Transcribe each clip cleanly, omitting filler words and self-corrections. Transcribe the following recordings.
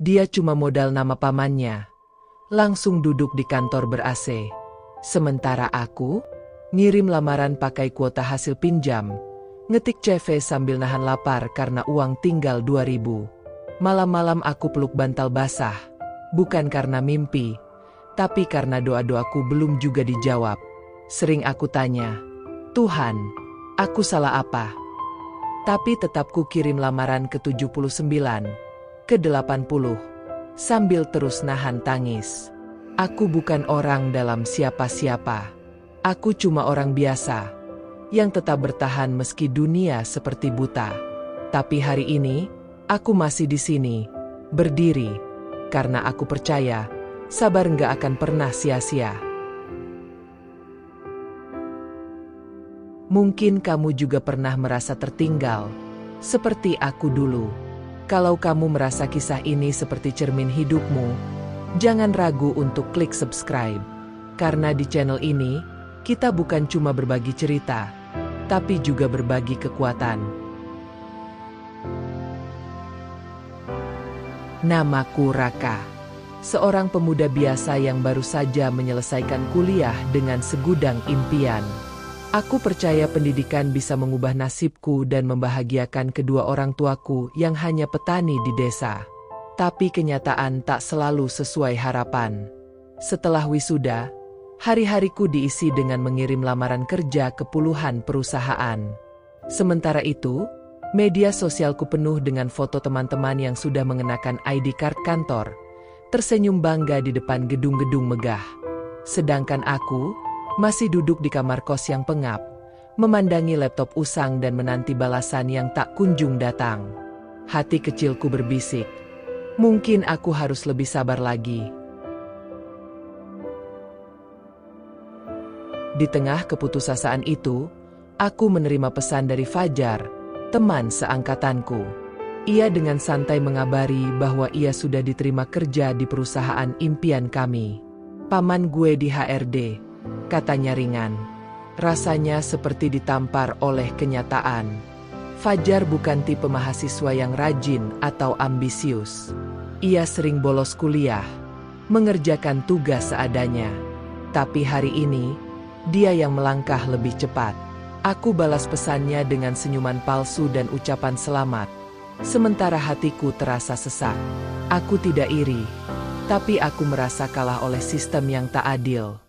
Dia cuma modal nama pamannya. Langsung duduk di kantor ber-AC. Sementara aku, ngirim lamaran pakai kuota hasil pinjam. Ngetik CV sambil nahan lapar karena uang tinggal 2.000. Malam-malam aku peluk bantal basah. Bukan karena mimpi, tapi karena doa-doaku belum juga dijawab. Sering aku tanya, Tuhan, aku salah apa? Tapi tetap ku kirim lamaran ke 79, ke 80, sambil terus nahan tangis. Aku bukan orang dalam siapa-siapa. Aku cuma orang biasa, yang tetap bertahan meski dunia seperti buta. Tapi hari ini, aku masih di sini, berdiri, karena aku percaya, sabar nggak akan pernah sia-sia. Mungkin kamu juga pernah merasa tertinggal, seperti aku dulu. Kalau kamu merasa kisah ini seperti cermin hidupmu, jangan ragu untuk klik subscribe. Karena di channel ini, kita bukan cuma berbagi cerita, tapi juga berbagi kekuatan. Namaku Raka, seorang pemuda biasa yang baru saja menyelesaikan kuliah dengan segudang impian. Aku percaya pendidikan bisa mengubah nasibku dan membahagiakan kedua orang tuaku yang hanya petani di desa. Tapi kenyataan tak selalu sesuai harapan. Setelah wisuda, hari-hariku diisi dengan mengirim lamaran kerja ke puluhan perusahaan. Sementara itu, media sosialku penuh dengan foto teman-teman yang sudah mengenakan ID card kantor, tersenyum bangga di depan gedung-gedung megah. Sedangkan aku masih duduk di kamar kos yang pengap, memandangi laptop usang dan menanti balasan yang tak kunjung datang. Hati kecilku berbisik, mungkin aku harus lebih sabar lagi. Di tengah keputusasaan itu, aku menerima pesan dari Fajar, teman seangkatanku. Ia dengan santai mengabari bahwa ia sudah diterima kerja di perusahaan impian kami. Paman gue di HRD, katanya ringan. Rasanya seperti ditampar oleh kenyataan. Fajar bukan tipe mahasiswa yang rajin atau ambisius. Ia sering bolos kuliah, mengerjakan tugas seadanya. Tapi hari ini, dia yang melangkah lebih cepat. Aku balas pesannya dengan senyuman palsu dan ucapan selamat. Sementara hatiku terasa sesak. Aku tidak iri, tapi aku merasa kalah oleh sistem yang tak adil.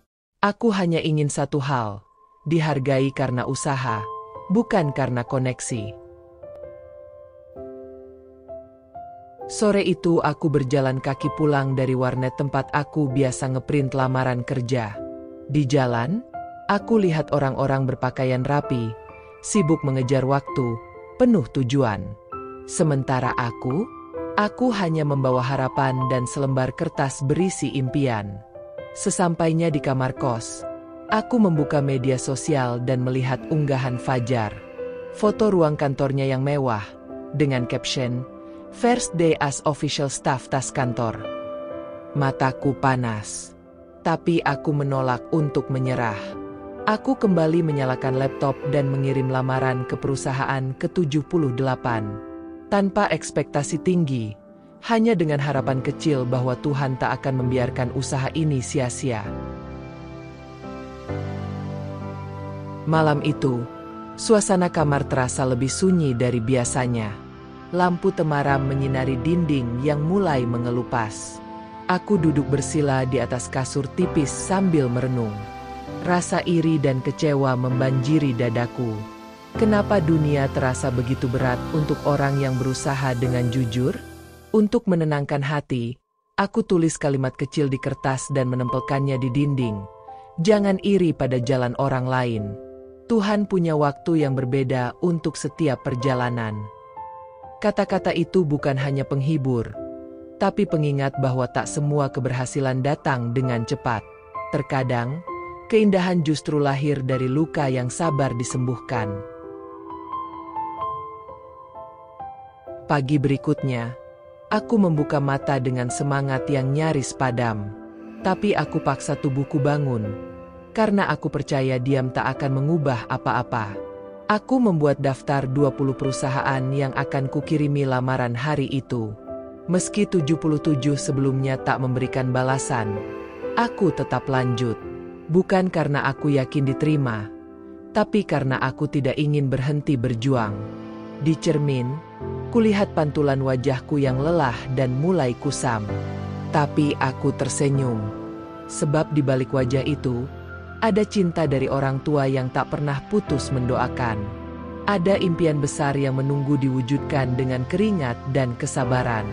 Aku hanya ingin satu hal, dihargai karena usaha, bukan karena koneksi. Sore itu aku berjalan kaki pulang dari warnet tempat aku biasa ngeprint lamaran kerja. Di jalan, aku lihat orang-orang berpakaian rapi, sibuk mengejar waktu, penuh tujuan. Sementara aku hanya membawa harapan dan selembar kertas berisi impian. Sesampainya di kamar kos, aku membuka media sosial dan melihat unggahan Fajar. Foto ruang kantornya yang mewah, dengan caption, "First day as official staff tas kantor." Mataku panas, tapi aku menolak untuk menyerah. Aku kembali menyalakan laptop dan mengirim lamaran ke perusahaan ke-78. Tanpa ekspektasi tinggi, hanya dengan harapan kecil bahwa Tuhan tak akan membiarkan usaha ini sia-sia. Malam itu, suasana kamar terasa lebih sunyi dari biasanya. Lampu temaram menyinari dinding yang mulai mengelupas. Aku duduk bersila di atas kasur tipis sambil merenung. Rasa iri dan kecewa membanjiri dadaku. Kenapa dunia terasa begitu berat untuk orang yang berusaha dengan jujur? Untuk menenangkan hati, aku tulis kalimat kecil di kertas dan menempelkannya di dinding. Jangan iri pada jalan orang lain. Tuhan punya waktu yang berbeda untuk setiap perjalanan. Kata-kata itu bukan hanya penghibur, tapi pengingat bahwa tak semua keberhasilan datang dengan cepat. Terkadang, keindahan justru lahir dari luka yang sabar disembuhkan. Pagi berikutnya, aku membuka mata dengan semangat yang nyaris padam. Tapi aku paksa tubuhku bangun, karena aku percaya diam tak akan mengubah apa-apa. Aku membuat daftar 20 perusahaan yang akan kukirimi lamaran hari itu. Meski 77 sebelumnya tak memberikan balasan, aku tetap lanjut. Bukan karena aku yakin diterima, tapi karena aku tidak ingin berhenti berjuang. Di cermin, kulihat pantulan wajahku yang lelah dan mulai kusam. Tapi aku tersenyum. Sebab di balik wajah itu, ada cinta dari orang tua yang tak pernah putus mendoakan. Ada impian besar yang menunggu diwujudkan dengan keringat dan kesabaran.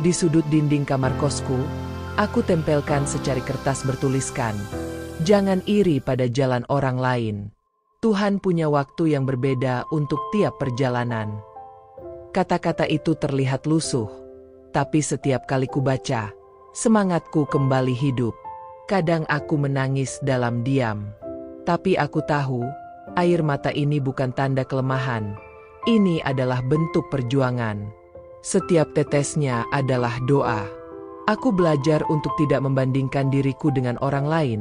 Di sudut dinding kamar kosku, aku tempelkan secari kertas bertuliskan, "Jangan iri pada jalan orang lain. Tuhan punya waktu yang berbeda untuk tiap perjalanan." Kata-kata itu terlihat lusuh, tapi setiap kali ku baca, semangatku kembali hidup. Kadang aku menangis dalam diam. Tapi aku tahu, air mata ini bukan tanda kelemahan. Ini adalah bentuk perjuangan. Setiap tetesnya adalah doa. Aku belajar untuk tidak membandingkan diriku dengan orang lain,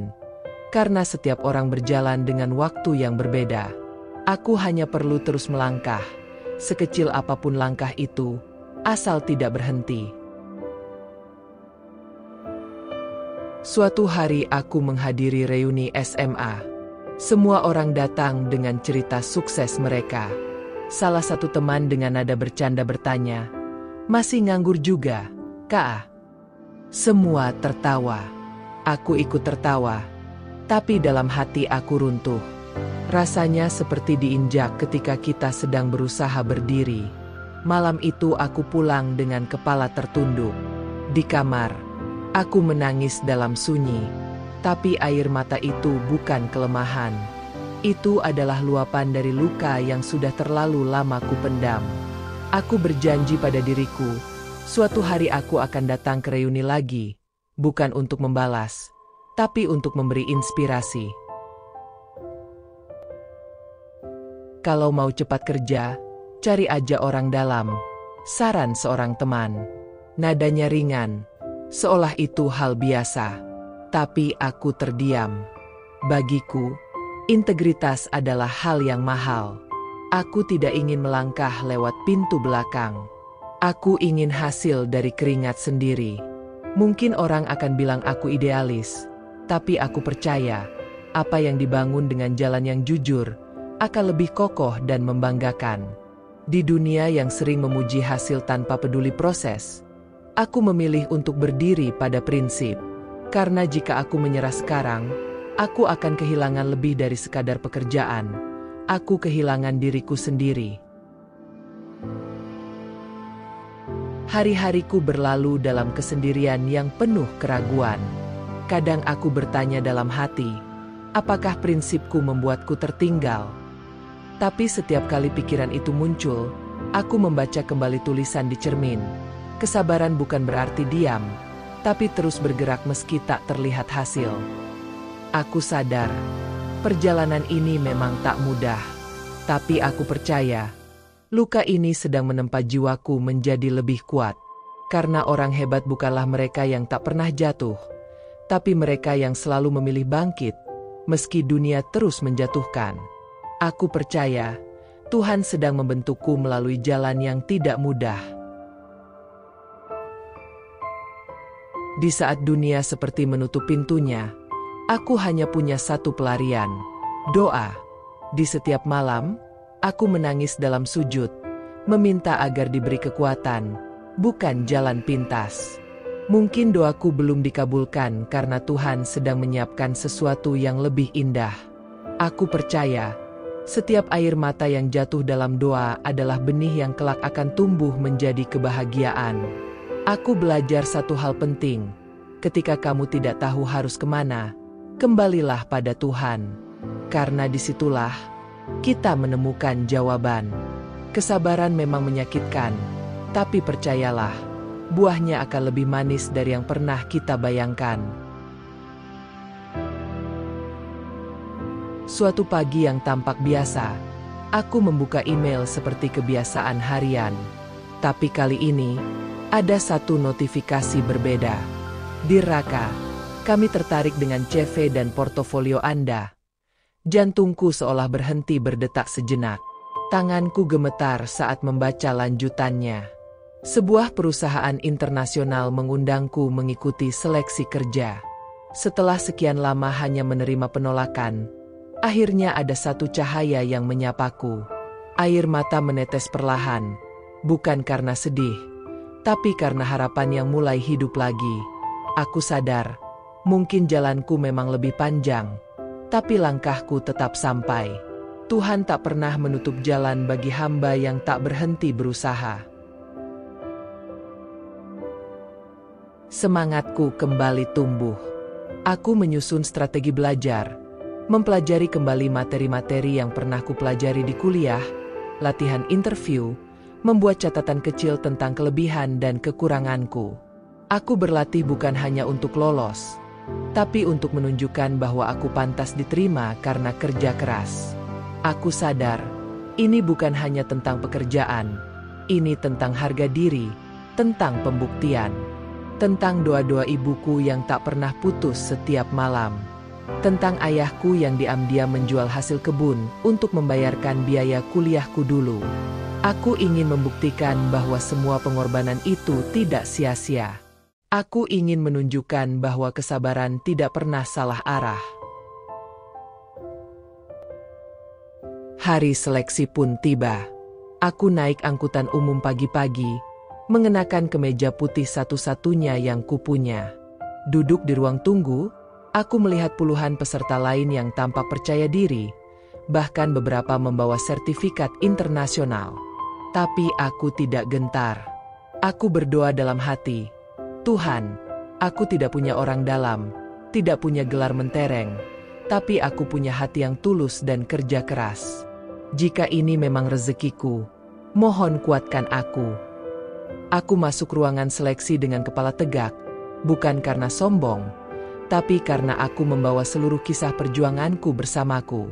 karena setiap orang berjalan dengan waktu yang berbeda. Aku hanya perlu terus melangkah, sekecil apapun langkah itu, asal tidak berhenti. Suatu hari aku menghadiri reuni SMA. Semua orang datang dengan cerita sukses mereka. Salah satu teman dengan nada bercanda bertanya, "Masih nganggur juga, Kak?" Semua tertawa. Aku ikut tertawa. Tapi dalam hati aku runtuh. Rasanya seperti diinjak ketika kita sedang berusaha berdiri. Malam itu aku pulang dengan kepala tertunduk. Di kamar, aku menangis dalam sunyi. Tapi air mata itu bukan kelemahan. Itu adalah luapan dari luka yang sudah terlalu lama kupendam. Aku berjanji pada diriku, suatu hari aku akan datang ke reuni lagi, bukan untuk membalas, tapi untuk memberi inspirasi. Kalau mau cepat kerja, cari aja orang dalam, saran seorang teman. Nadanya ringan, seolah itu hal biasa. Tapi aku terdiam. Bagiku, integritas adalah hal yang mahal. Aku tidak ingin melangkah lewat pintu belakang. Aku ingin hasil dari keringat sendiri. Mungkin orang akan bilang aku idealis, tapi aku percaya, apa yang dibangun dengan jalan yang jujur, akan lebih kokoh dan membanggakan. Di dunia yang sering memuji hasil tanpa peduli proses, aku memilih untuk berdiri pada prinsip. Karena jika aku menyerah sekarang, aku akan kehilangan lebih dari sekadar pekerjaan. Aku kehilangan diriku sendiri. Hari-hariku berlalu dalam kesendirian yang penuh keraguan. Kadang aku bertanya dalam hati, apakah prinsipku membuatku tertinggal? Tapi setiap kali pikiran itu muncul, aku membaca kembali tulisan di cermin. Kesabaran bukan berarti diam, tapi terus bergerak meski tak terlihat hasil. Aku sadar, perjalanan ini memang tak mudah. Tapi aku percaya, luka ini sedang menempa jiwaku menjadi lebih kuat. Karena orang hebat bukanlah mereka yang tak pernah jatuh, tapi mereka yang selalu memilih bangkit, meski dunia terus menjatuhkan. Aku percaya, Tuhan sedang membentukku melalui jalan yang tidak mudah. Di saat dunia seperti menutup pintunya, aku hanya punya satu pelarian, doa. Di setiap malam, aku menangis dalam sujud, meminta agar diberi kekuatan, bukan jalan pintas. Mungkin doaku belum dikabulkan karena Tuhan sedang menyiapkan sesuatu yang lebih indah. Aku percaya, setiap air mata yang jatuh dalam doa adalah benih yang kelak akan tumbuh menjadi kebahagiaan. Aku belajar satu hal penting, ketika kamu tidak tahu harus kemana, kembalilah pada Tuhan. Karena disitulah, kita menemukan jawaban. Kesabaran memang menyakitkan, tapi percayalah, buahnya akan lebih manis dari yang pernah kita bayangkan. Suatu pagi yang tampak biasa, aku membuka email seperti kebiasaan harian. Tapi kali ini, ada satu notifikasi berbeda. Dear Raka, kami tertarik dengan CV dan portofolio Anda. Jantungku seolah berhenti berdetak sejenak. Tanganku gemetar saat membaca lanjutannya. Sebuah perusahaan internasional mengundangku mengikuti seleksi kerja. Setelah sekian lama hanya menerima penolakan, akhirnya ada satu cahaya yang menyapaku. Air mata menetes perlahan, bukan karena sedih, tapi karena harapan yang mulai hidup lagi. Aku sadar, mungkin jalanku memang lebih panjang, tapi langkahku tetap sampai. Tuhan tak pernah menutup jalan bagi hamba yang tak berhenti berusaha. Semangatku kembali tumbuh. Aku menyusun strategi belajar, mempelajari kembali materi-materi yang pernah kupelajari di kuliah, latihan interview, membuat catatan kecil tentang kelebihan dan kekuranganku. Aku berlatih bukan hanya untuk lolos, tapi untuk menunjukkan bahwa aku pantas diterima karena kerja keras. Aku sadar, ini bukan hanya tentang pekerjaan, ini tentang harga diri, tentang pembuktian, tentang doa-doa ibuku yang tak pernah putus setiap malam, tentang ayahku yang diam-diam menjual hasil kebun untuk membayarkan biaya kuliahku dulu. Aku ingin membuktikan bahwa semua pengorbanan itu tidak sia-sia. Aku ingin menunjukkan bahwa kesabaran tidak pernah salah arah. Hari seleksi pun tiba. Aku naik angkutan umum pagi-pagi, mengenakan kemeja putih satu-satunya yang kupunya. Duduk di ruang tunggu, aku melihat puluhan peserta lain yang tampak percaya diri, bahkan beberapa membawa sertifikat internasional. Tapi aku tidak gentar. Aku berdoa dalam hati, Tuhan, aku tidak punya orang dalam, tidak punya gelar mentereng, tapi aku punya hati yang tulus dan kerja keras. Jika ini memang rezekiku, mohon kuatkan aku. Aku masuk ruangan seleksi dengan kepala tegak, bukan karena sombong, tapi karena aku membawa seluruh kisah perjuanganku bersamaku.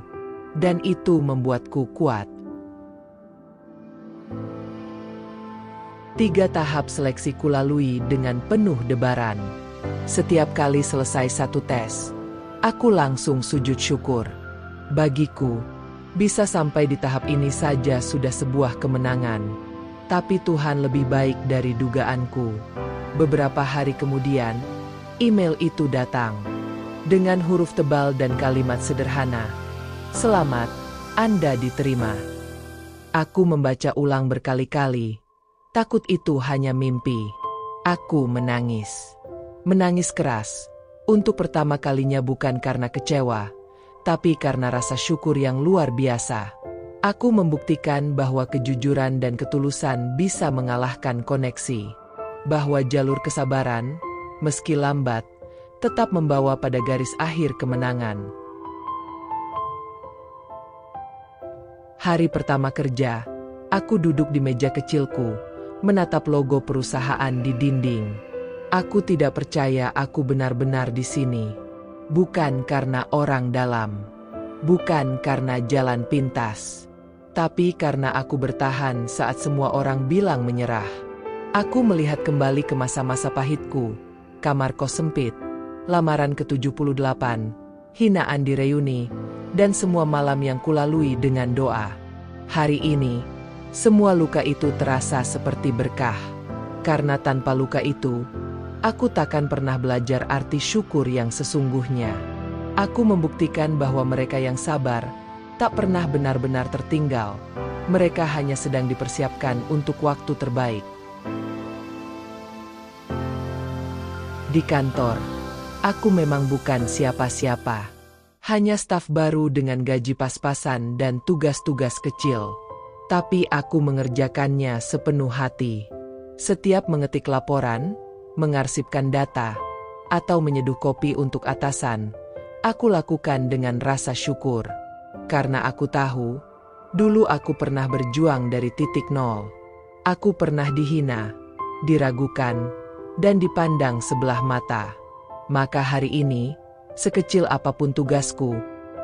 Dan itu membuatku kuat. 3 tahap seleksi kulalui dengan penuh debaran. Setiap kali selesai satu tes, aku langsung sujud syukur. Bagiku, bisa sampai di tahap ini saja sudah sebuah kemenangan. Tapi Tuhan lebih baik dari dugaanku. Beberapa hari kemudian, email itu datang. Dengan huruf tebal dan kalimat sederhana. Selamat, Anda diterima. Aku membaca ulang berkali-kali. Takut itu hanya mimpi. Aku menangis. Menangis keras. Untuk pertama kalinya bukan karena kecewa, tapi karena rasa syukur yang luar biasa. Aku membuktikan bahwa kejujuran dan ketulusan bisa mengalahkan koneksi. Bahwa jalur kesabaran, meski lambat, tetap membawa pada garis akhir kemenangan. Hari pertama kerja, aku duduk di meja kecilku, menatap logo perusahaan di dinding. Aku tidak percaya aku benar-benar di sini. Bukan karena orang dalam, bukan karena jalan pintas, tapi karena aku bertahan saat semua orang bilang menyerah. Aku melihat kembali ke masa-masa pahitku, kamar kos sempit, lamaran ke-78, hinaan di reuni, dan semua malam yang kulalui dengan doa. Hari ini, semua luka itu terasa seperti berkah. Karena tanpa luka itu, aku takkan pernah belajar arti syukur yang sesungguhnya. Aku membuktikan bahwa mereka yang sabar tak pernah benar-benar tertinggal. Mereka hanya sedang dipersiapkan untuk waktu terbaik. Di kantor, aku memang bukan siapa-siapa. Hanya staf baru dengan gaji pas-pasan dan tugas-tugas kecil. Tapi aku mengerjakannya sepenuh hati. Setiap mengetik laporan, mengarsipkan data, atau menyeduh kopi untuk atasan, aku lakukan dengan rasa syukur. Karena aku tahu, dulu aku pernah berjuang dari titik nol. Aku pernah dihina, diragukan, dan dipandang sebelah mata. Maka hari ini, sekecil apapun tugasku,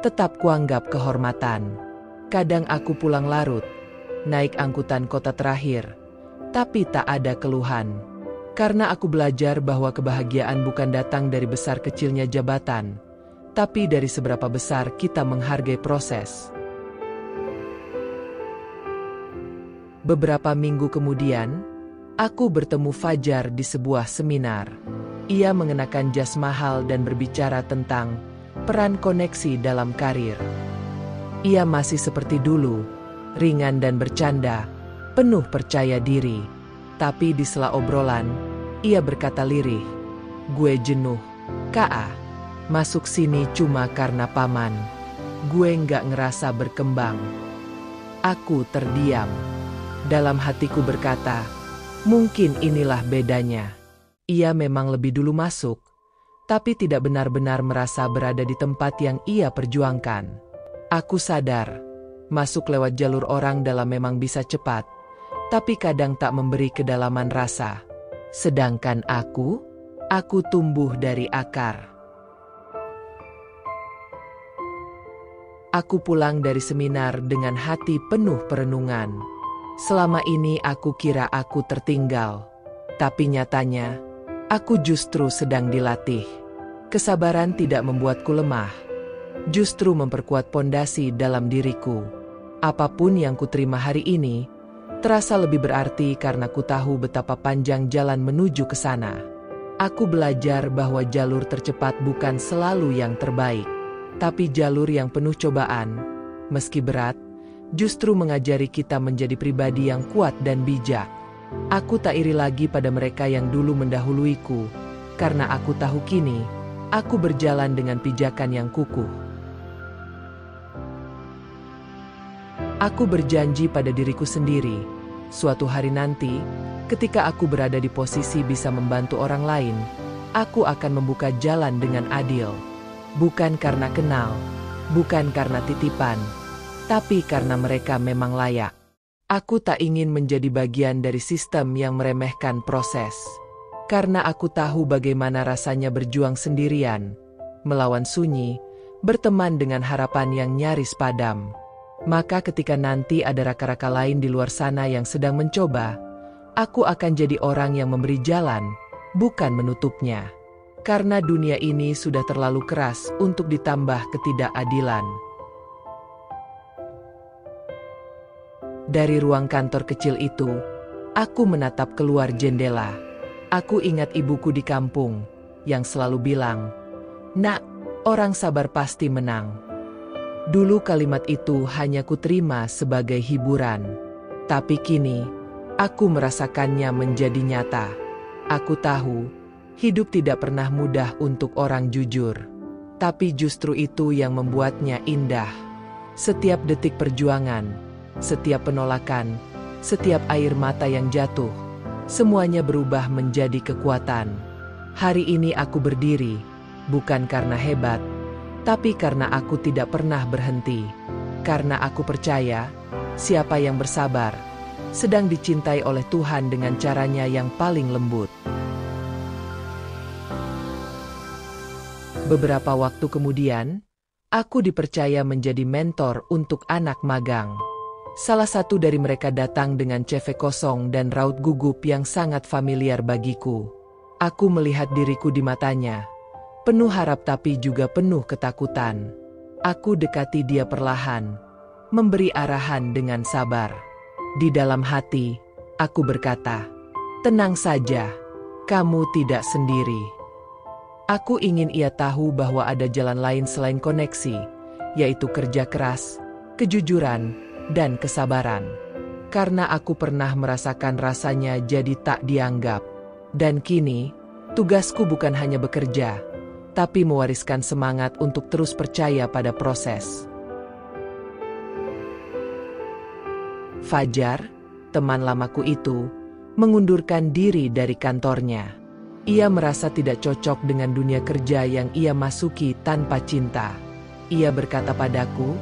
tetap kuanggap kehormatan. Kadang aku pulang larut, naik angkutan kota terakhir, tapi tak ada keluhan. Karena aku belajar bahwa kebahagiaan bukan datang dari besar kecilnya jabatan, tapi dari seberapa besar kita menghargai proses. Beberapa minggu kemudian, aku bertemu Fajar di sebuah seminar. Ia mengenakan jas mahal dan berbicara tentang peran koneksi dalam karir. Ia masih seperti dulu, ringan dan bercanda, penuh percaya diri. Tapi di sela obrolan, ia berkata lirih, "Gue jenuh, Ka. Masuk sini cuma karena paman. Gue nggak ngerasa berkembang." Aku terdiam. Dalam hatiku berkata, mungkin inilah bedanya. Ia memang lebih dulu masuk, tapi tidak benar-benar merasa berada di tempat yang ia perjuangkan. Aku sadar, masuk lewat jalur orang dalam memang bisa cepat, tapi kadang tak memberi kedalaman rasa. Sedangkan aku tumbuh dari akar. Aku pulang dari seminar dengan hati penuh perenungan. Selama ini aku kira aku tertinggal, tapi nyatanya, aku justru sedang dilatih. Kesabaran tidak membuatku lemah, justru memperkuat pondasi dalam diriku. Apapun yang kuterima hari ini, terasa lebih berarti karena ku tahu betapa panjang jalan menuju ke sana. Aku belajar bahwa jalur tercepat bukan selalu yang terbaik, tapi jalur yang penuh cobaan, meski berat, justru mengajari kita menjadi pribadi yang kuat dan bijak. Aku tak iri lagi pada mereka yang dulu mendahuluiku, karena aku tahu kini, aku berjalan dengan pijakan yang kukuh. Aku berjanji pada diriku sendiri, suatu hari nanti, ketika aku berada di posisi bisa membantu orang lain, aku akan membuka jalan dengan adil. Bukan karena kenal, bukan karena titipan, tapi karena mereka memang layak. Aku tak ingin menjadi bagian dari sistem yang meremehkan proses. Karena aku tahu bagaimana rasanya berjuang sendirian, melawan sunyi, berteman dengan harapan yang nyaris padam. Maka ketika nanti ada raka-raka lain di luar sana yang sedang mencoba, aku akan jadi orang yang memberi jalan, bukan menutupnya. Karena dunia ini sudah terlalu keras untuk ditambah ketidakadilan. Dari ruang kantor kecil itu, aku menatap keluar jendela. Aku ingat ibuku di kampung, yang selalu bilang, "Nak, orang sabar pasti menang." Dulu kalimat itu hanya kuterima sebagai hiburan. Tapi kini, aku merasakannya menjadi nyata. Aku tahu, hidup tidak pernah mudah untuk orang jujur. Tapi justru itu yang membuatnya indah. Setiap detik perjuangan, setiap penolakan, setiap air mata yang jatuh, semuanya berubah menjadi kekuatan. Hari ini aku berdiri, bukan karena hebat, tapi karena aku tidak pernah berhenti. Karena aku percaya, siapa yang bersabar, sedang dicintai oleh Tuhan dengan caranya yang paling lembut. Beberapa waktu kemudian, aku dipercaya menjadi mentor untuk anak magang. Salah satu dari mereka datang dengan CV kosong dan raut gugup yang sangat familiar bagiku. Aku melihat diriku di matanya, penuh harap tapi juga penuh ketakutan. Aku dekati dia perlahan, memberi arahan dengan sabar. Di dalam hati, aku berkata, "Tenang saja, kamu tidak sendiri." Aku ingin ia tahu bahwa ada jalan lain selain koneksi, yaitu kerja keras, kejujuran, dan kesabaran. Karena aku pernah merasakan rasanya jadi tak dianggap. Dan kini, tugasku bukan hanya bekerja, tapi mewariskan semangat untuk terus percaya pada proses. Fajar, teman lamaku itu, mengundurkan diri dari kantornya. Ia merasa tidak cocok dengan dunia kerja yang ia masuki tanpa cinta. Ia berkata padaku,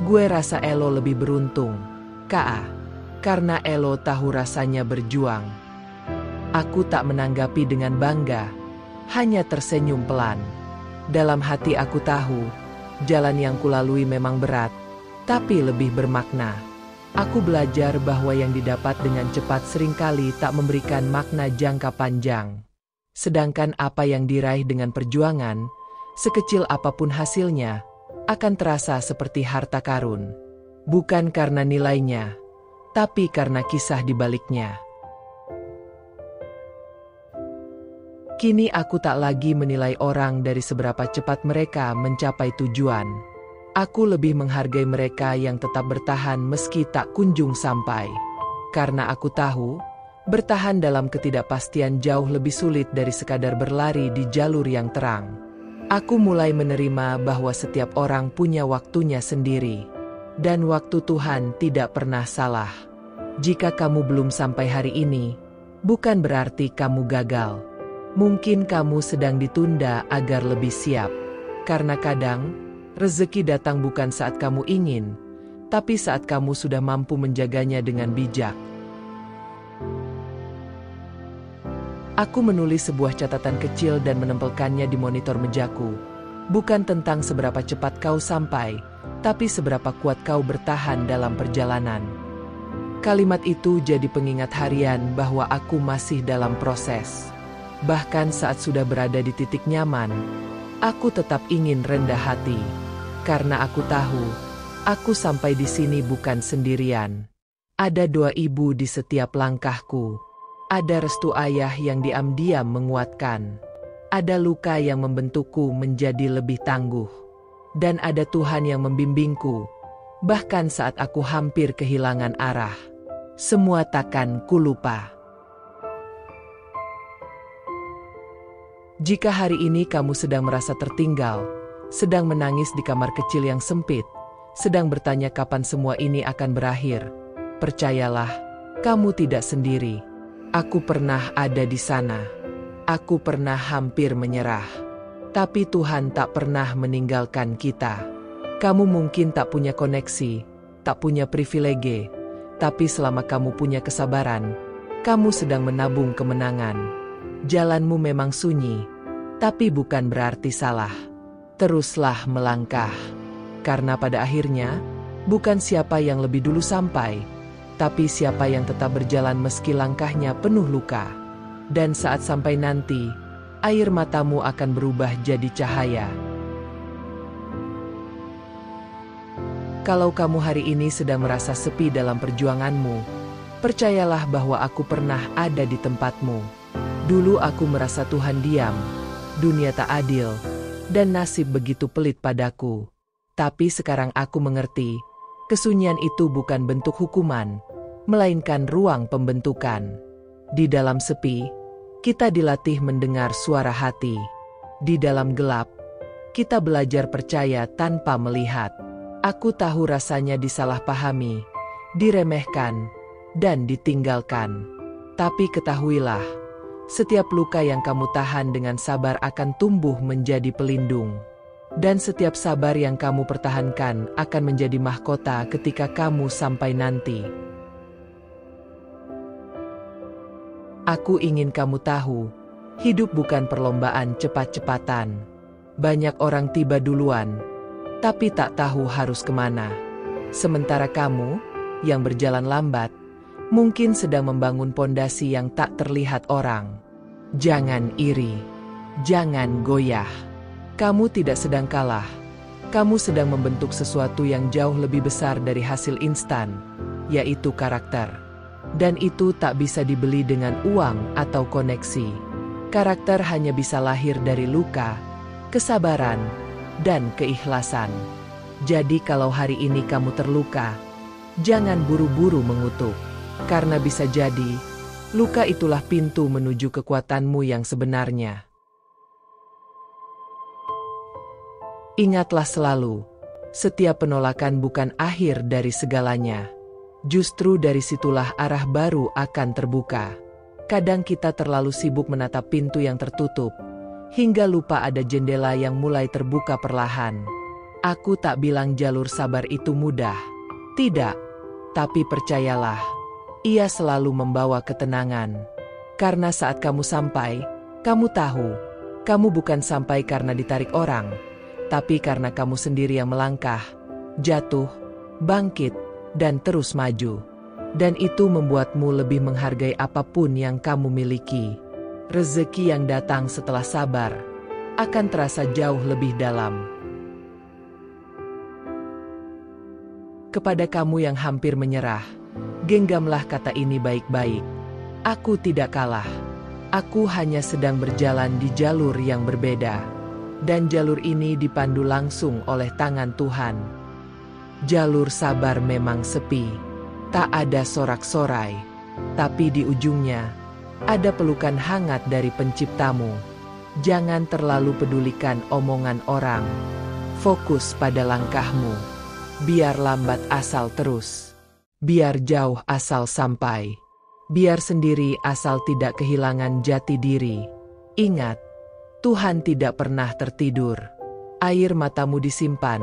"Gue rasa Elo lebih beruntung, Ka, karena Elo tahu rasanya berjuang." Aku tak menanggapi dengan bangga, hanya tersenyum pelan. Dalam hati aku tahu, jalan yang kulalui memang berat, tapi lebih bermakna. Aku belajar bahwa yang didapat dengan cepat seringkali tak memberikan makna jangka panjang. Sedangkan apa yang diraih dengan perjuangan, sekecil apapun hasilnya, akan terasa seperti harta karun. Bukan karena nilainya, tapi karena kisah di baliknya. Kini aku tak lagi menilai orang dari seberapa cepat mereka mencapai tujuan. Aku lebih menghargai mereka yang tetap bertahan meski tak kunjung sampai. Karena aku tahu, bertahan dalam ketidakpastian jauh lebih sulit dari sekadar berlari di jalur yang terang. Aku mulai menerima bahwa setiap orang punya waktunya sendiri. Dan waktu Tuhan tidak pernah salah. Jika kamu belum sampai hari ini, bukan berarti kamu gagal. Mungkin kamu sedang ditunda agar lebih siap. Karena kadang, rezeki datang bukan saat kamu ingin, tapi saat kamu sudah mampu menjaganya dengan bijak. Aku menulis sebuah catatan kecil dan menempelkannya di monitor mejaku. Bukan tentang seberapa cepat kau sampai, tapi seberapa kuat kau bertahan dalam perjalanan. Kalimat itu jadi pengingat harian bahwa aku masih dalam proses. Bahkan saat sudah berada di titik nyaman, aku tetap ingin rendah hati. Karena aku tahu, aku sampai di sini bukan sendirian. Ada doa ibu di setiap langkahku. Ada restu ayah yang diam-diam menguatkan. Ada luka yang membentukku menjadi lebih tangguh. Dan ada Tuhan yang membimbingku, bahkan saat aku hampir kehilangan arah. Semua takkan kulupa. Jika hari ini kamu sedang merasa tertinggal, sedang menangis di kamar kecil yang sempit, sedang bertanya kapan semua ini akan berakhir, percayalah, kamu tidak sendiri. Aku pernah ada di sana. Aku pernah hampir menyerah. Tapi Tuhan tak pernah meninggalkan kita. Kamu mungkin tak punya koneksi, tak punya privilege, tapi selama kamu punya kesabaran, kamu sedang menabung kemenangan. Jalanmu memang sunyi, tapi bukan berarti salah. Teruslah melangkah, karena pada akhirnya, bukan siapa yang lebih dulu sampai, tapi siapa yang tetap berjalan meski langkahnya penuh luka. Dan saat sampai nanti, air matamu akan berubah jadi cahaya. Kalau kamu hari ini sedang merasa sepi dalam perjuanganmu, percayalah bahwa aku pernah ada di tempatmu. Dulu aku merasa Tuhan diam, dunia tak adil, dan nasib begitu pelit padaku. Tapi sekarang aku mengerti, kesunyian itu bukan bentuk hukuman, melainkan ruang pembentukan. Di dalam sepi, kita dilatih mendengar suara hati. Di dalam gelap, kita belajar percaya tanpa melihat. Aku tahu rasanya disalahpahami, diremehkan, dan ditinggalkan. Tapi ketahuilah, setiap luka yang kamu tahan dengan sabar akan tumbuh menjadi pelindung. Dan setiap sabar yang kamu pertahankan akan menjadi mahkota ketika kamu sampai nanti. Aku ingin kamu tahu, hidup bukan perlombaan cepat-cepatan. Banyak orang tiba duluan, tapi tak tahu harus kemana. Sementara kamu, yang berjalan lambat, mungkin sedang membangun pondasi yang tak terlihat orang. Jangan iri, jangan goyah. Kamu tidak sedang kalah. Kamu sedang membentuk sesuatu yang jauh lebih besar dari hasil instan, yaitu karakter. Dan itu tak bisa dibeli dengan uang atau koneksi. Karakter hanya bisa lahir dari luka, kesabaran, dan keikhlasan. Jadi kalau hari ini kamu terluka, jangan buru-buru mengutuk. Karena bisa jadi, luka itulah pintu menuju kekuatanmu yang sebenarnya. Ingatlah selalu, setiap penolakan bukan akhir dari segalanya. Justru dari situlah arah baru akan terbuka. Kadang kita terlalu sibuk menatap pintu yang tertutup, hingga lupa ada jendela yang mulai terbuka perlahan. Aku tak bilang jalur sabar itu mudah. Tidak, tapi percayalah, ia selalu membawa ketenangan. Karena saat kamu sampai, kamu tahu, kamu bukan sampai karena ditarik orang, tapi karena kamu sendiri yang melangkah, jatuh, bangkit, dan terus maju. Dan itu membuatmu lebih menghargai apapun yang kamu miliki. Rezeki yang datang setelah sabar akan terasa jauh lebih dalam. Kepada kamu yang hampir menyerah, Genggamlah kata ini baik-baik. Aku tidak kalah. Aku hanya sedang berjalan di jalur yang berbeda. Dan jalur ini dipandu langsung oleh tangan Tuhan. Jalur sabar memang sepi. Tak ada sorak-sorai. Tapi di ujungnya, ada pelukan hangat dari penciptamu. Jangan terlalu pedulikan omongan orang. Fokus pada langkahmu. Biar lambat asal terus. Biar jauh asal sampai. Biar sendiri asal tidak kehilangan jati diri. Ingat, Tuhan tidak pernah tertidur. Air matamu disimpan,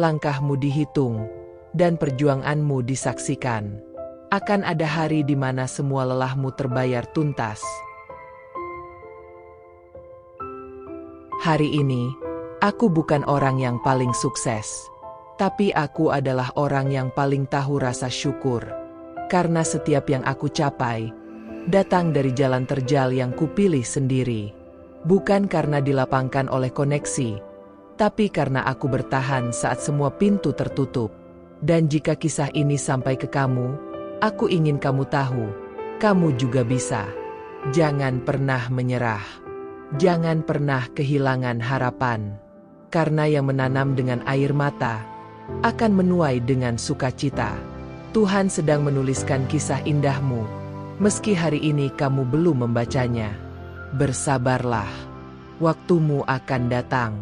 langkahmu dihitung, dan perjuanganmu disaksikan. Akan ada hari di mana semua lelahmu terbayar tuntas. Hari ini, aku bukan orang yang paling sukses. Tapi aku adalah orang yang paling tahu rasa syukur. Karena setiap yang aku capai, datang dari jalan terjal yang kupilih sendiri. Bukan karena dilapangkan oleh koneksi, tapi karena aku bertahan saat semua pintu tertutup. Dan jika kisah ini sampai ke kamu, aku ingin kamu tahu, kamu juga bisa. Jangan pernah menyerah. Jangan pernah kehilangan harapan. Karena yang menanam dengan air mata, akan menuai dengan sukacita. Tuhan sedang menuliskan kisah indahmu, meski hari ini kamu belum membacanya. Bersabarlah, waktumu akan datang.